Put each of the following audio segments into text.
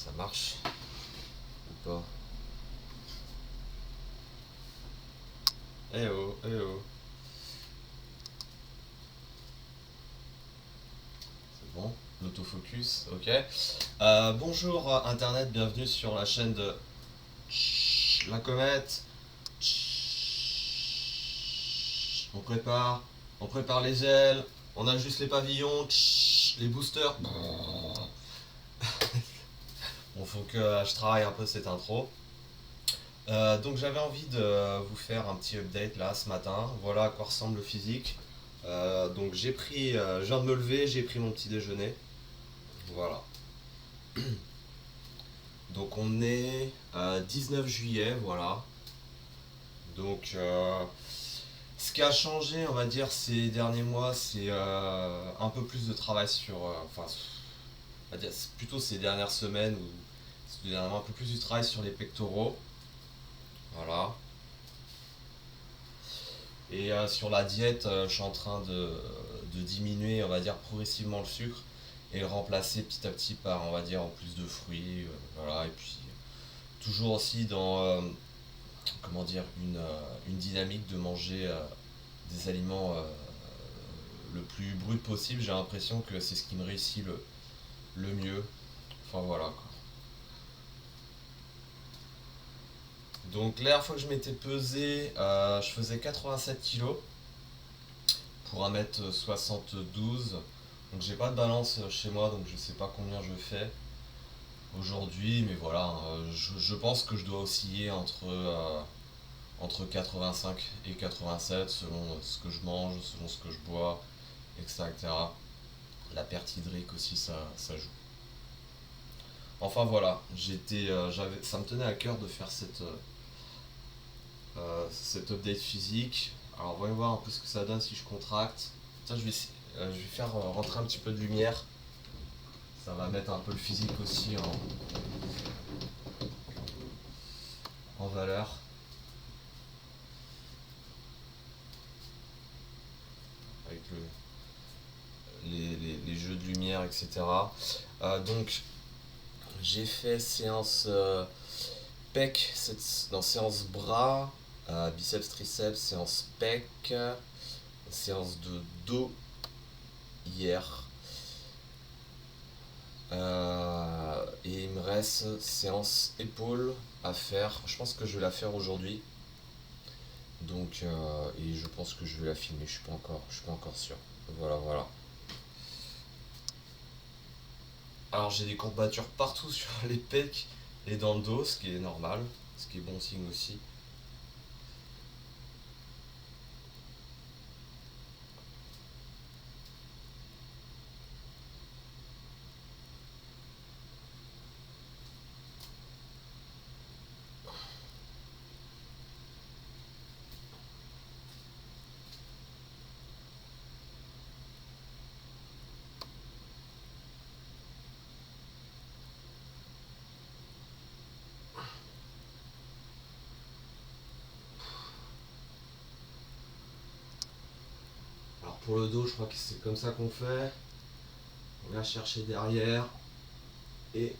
Ça marche ou pas? Eh oh, eh oh. C'est bon. L'autofocus, ok. Bonjour Internet, bienvenue sur la chaîne de La Comète. On on prépare les ailes, on ajuste les pavillons, les boosters. Bon, faut que je travaille un peu cette intro. Donc j'avais envie de vous faire un petit update là ce matin. Voilà à quoi ressemble le physique. Donc je viens de me lever, j'ai pris mon petit déjeuner. Voilà. Donc on est 19 juillet, voilà. Donc ce qui a changé, on va dire, ces derniers mois, c'est un peu plus de travail sur, enfin, on va dire, c'est plutôt ces dernières semaines où c'est un peu plus du travail sur les pectoraux, voilà. Et sur la diète, je suis en train de diminuer, on va dire, progressivement le sucre et le remplacer petit à petit par, on va dire, en plus de fruits, voilà. Et puis toujours aussi dans, comment dire, une dynamique de manger des aliments le plus brut possible. J'ai l'impression que c'est ce qui me réussit le mieux. Enfin voilà quoi. Donc la dernière fois que je m'étais pesé, je faisais 87 kilos pour 1m72. Donc j'ai pas de balance chez moi, donc je sais pas combien je fais aujourd'hui, mais voilà, je pense que je dois osciller entre 85 et 87 selon ce que je mange, selon ce que je bois, etc. La perte hydrique aussi, ça joue. Enfin voilà, ça me tenait à cœur de faire cette update physique. Alors voyons voir un peu ce que ça donne si je contracte. Tiens, je vais faire rentrer un petit peu de lumière. Ça va mettre un peu le physique aussi en valeur. Avec les jeux de lumière, etc. Donc j'ai fait séance pec, dans séance bras, biceps, triceps, séance pec, séance de dos hier. Et il me reste séance épaules à faire. Je pense que je vais la faire aujourd'hui. Donc, et je pense que je vais la filmer. Je suis pas encore sûr. Voilà, voilà. Alors j'ai des courbatures partout sur les pecs et dans le dos, ce qui est normal, ce qui est bon signe aussi. Alors pour le dos, je crois que c'est comme ça qu'on fait. On vient chercher derrière et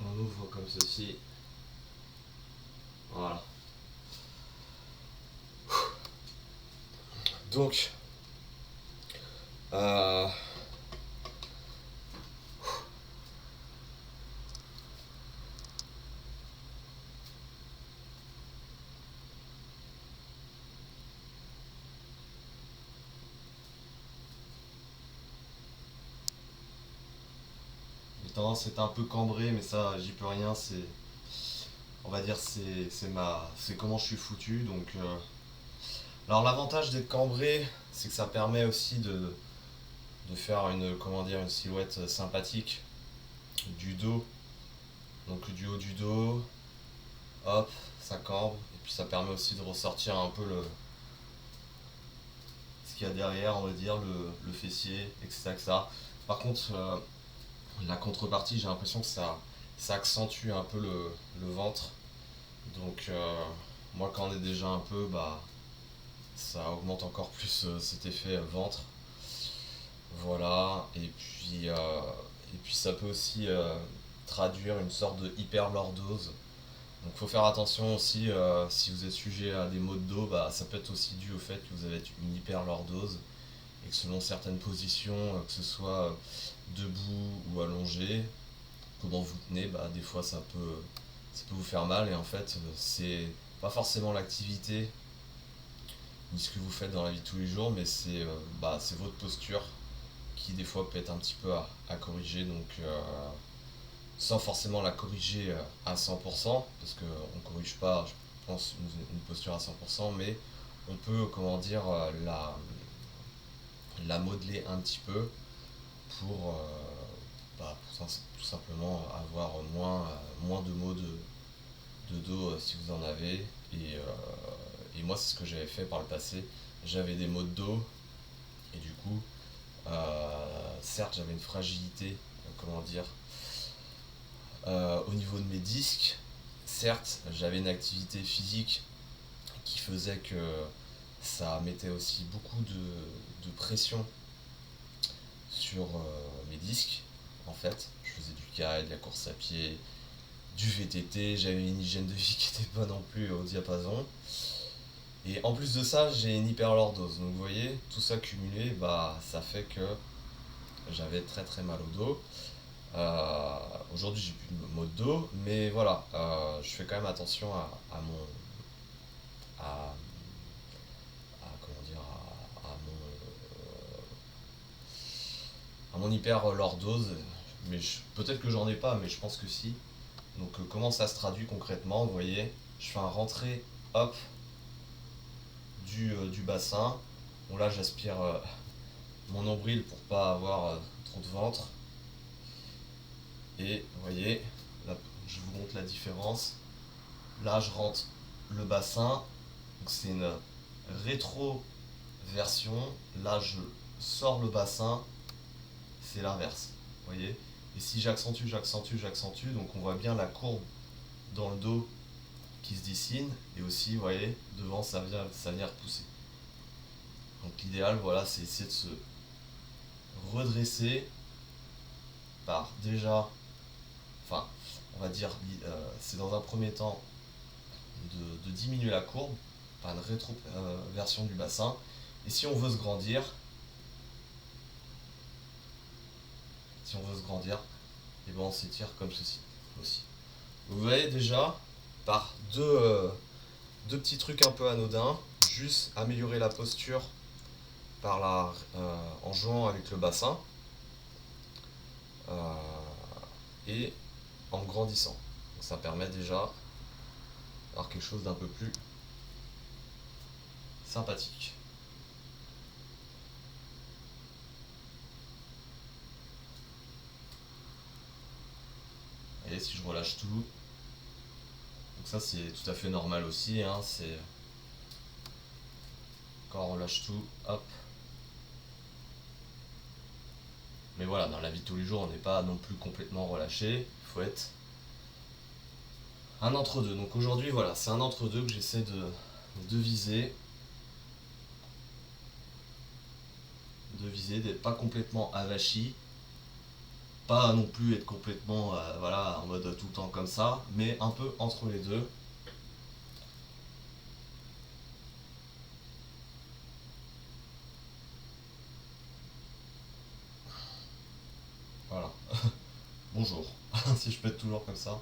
on ouvre comme ceci. Voilà. Donc, euh, les tendances est un peu cambré, mais ça, j'y peux rien. On va dire, c'est comment je suis foutu. Donc, alors l'avantage d'être cambré, c'est que ça permet aussi de faire comment dire, une silhouette sympathique du dos. Donc du haut du dos, hop, ça cambre. Et puis ça permet aussi de ressortir un peu ce qu'il y a derrière, on va dire, le fessier, etc., etc. Par contre, la contrepartie, j'ai l'impression que ça accentue un peu le ventre. Donc moi quand on est déjà un peu, bah ça augmente encore plus cet effet ventre. Voilà, et puis ça peut aussi traduire une sorte de hyperlordose. Donc faut faire attention aussi, si vous êtes sujet à des maux de dos, bah, ça peut être aussi dû au fait que vous avez une hyperlordose et que selon certaines positions, que ce soit debout ou allongé, comment vous tenez, bah, des fois ça peut vous faire mal, et en fait c'est pas forcément l'activité ni ce que vous faites dans la vie de tous les jours, mais c'est votre posture qui des fois peut être un petit peu à corriger, donc sans forcément la corriger à 100%, parce qu'on ne corrige pas, je pense, une posture à 100%, mais on peut, comment dire, la modeler un petit peu pour, tout simplement avoir moins de maux de dos si vous en avez. Et moi, c'est ce que j'avais fait par le passé. J'avais des maux de dos, et du coup, certes, j'avais une fragilité, comment dire, au niveau de mes disques. Certes, j'avais une activité physique qui faisait que ça mettait aussi beaucoup de pression sur mes disques. En fait, je faisais du kite, de la course à pied, du VTT, j'avais une hygiène de vie qui n'était pas non plus au diapason. Et en plus de ça, j'ai une hyperlordose. Donc vous voyez, tout ça cumulé, bah, ça fait que j'avais très très mal au dos. Aujourd'hui, j'ai plus de maux de dos, mais voilà, je fais quand même attention à mon, à, comment dire, à mon hyperlordose. Mais peut-être que j'en ai pas, mais je pense que si. Donc comment ça se traduit concrètement? Vous voyez, je fais un rentré, hop, du bassin. Bon là, j'aspire mon nombril pour pas avoir trop de ventre. Et vous voyez, là, je vous montre la différence. Là, je rentre le bassin. Donc c'est une rétroversion. Là, je sors le bassin. C'est l'inverse. Vous voyez. Et si j'accentue, j'accentue, j'accentue, donc on voit bien la courbe dans le dos qui se dessine. Et aussi, vous voyez, devant, ça vient repousser. Donc l'idéal, voilà, c'est essayer de se redresser par déjà, enfin, on va dire, c'est dans un premier temps de diminuer la courbe par une rétroversion du bassin. Et si on veut se grandir, et ben on s'étire comme ceci aussi. Vous voyez déjà, par deux petits trucs un peu anodins, juste améliorer la posture en jouant avec le bassin euh, et en grandissant. Donc ça permet déjà d'avoir quelque chose d'un peu plus sympathique. Et si je relâche tout, donc ça c'est tout à fait normal aussi, hein, c'est quand on relâche tout, hop. Mais voilà, dans la vie de tous les jours, on n'est pas non plus complètement relâché, il faut être un entre-deux. Donc aujourd'hui, voilà, c'est un entre-deux que j'essaie de viser. D'être pas complètement avachi, pas non plus être complètement voilà, en mode tout le temps comme ça, mais un peu entre les deux. Voilà. Bonjour, si je peux être toujours comme ça.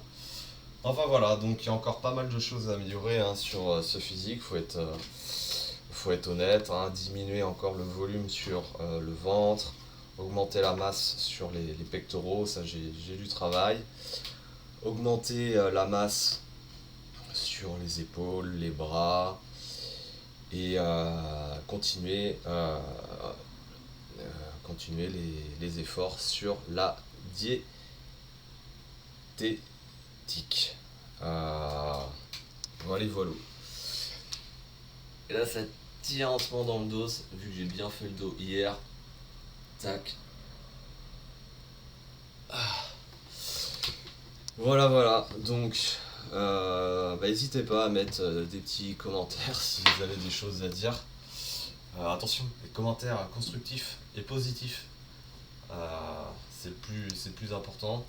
Enfin voilà, donc il y a encore pas mal de choses à améliorer hein, sur ce physique, faut être honnête, hein, diminuer encore le volume sur le ventre, augmenter la masse sur les pectoraux, ça j'ai du travail, augmenter la masse sur les épaules, les bras, et continuer les efforts sur la diététique. Voilà, voilà. Et là, ça tire en ce moment dans le dos, vu que j'ai bien fait le dos hier. Tac. Voilà, voilà. Donc, n'hésitez pas à mettre des petits commentaires si vous avez des choses à dire. Attention, les commentaires constructifs et positifs, c'est le plus important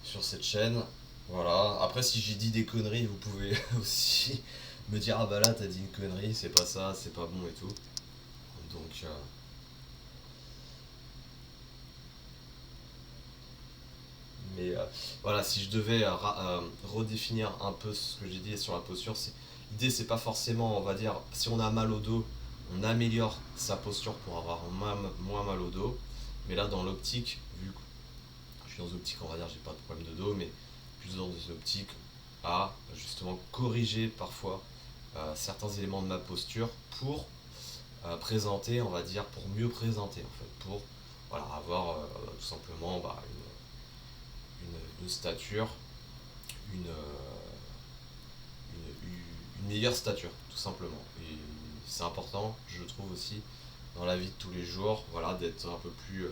sur cette chaîne. Voilà. Après, si j'ai dit des conneries, vous pouvez aussi me dire ah bah là t'as dit une connerie, c'est pas ça, c'est pas bon et tout. Donc mais voilà, si je devais redéfinir un peu ce que j'ai dit sur la posture, l'idée c'est pas forcément, on va dire, si on a mal au dos, on améliore sa posture pour avoir moins mal au dos. Mais là dans l'optique, vu que je suis dans l'optique, on va dire, j'ai pas de problème de dos, mais plus dans l'optique à justement corriger parfois certains éléments de ma posture pour présenter, on va dire, pour mieux présenter en fait, pour voilà, avoir tout simplement une stature, une, une meilleure stature, tout simplement. Et c'est important, je trouve aussi, dans la vie de tous les jours, voilà, d'être un peu plus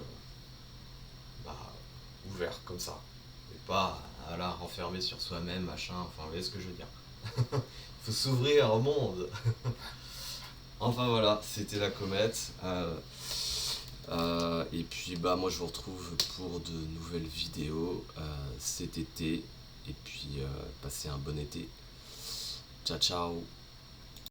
bah, ouvert comme ça. Et pas là, renfermé sur soi-même, machin, enfin, vous voyez ce que je veux dire. Il faut s'ouvrir au monde. Enfin voilà, c'était la comète. Et puis bah moi je vous retrouve pour de nouvelles vidéos cet été. Et puis passez un bon été. Ciao ciao.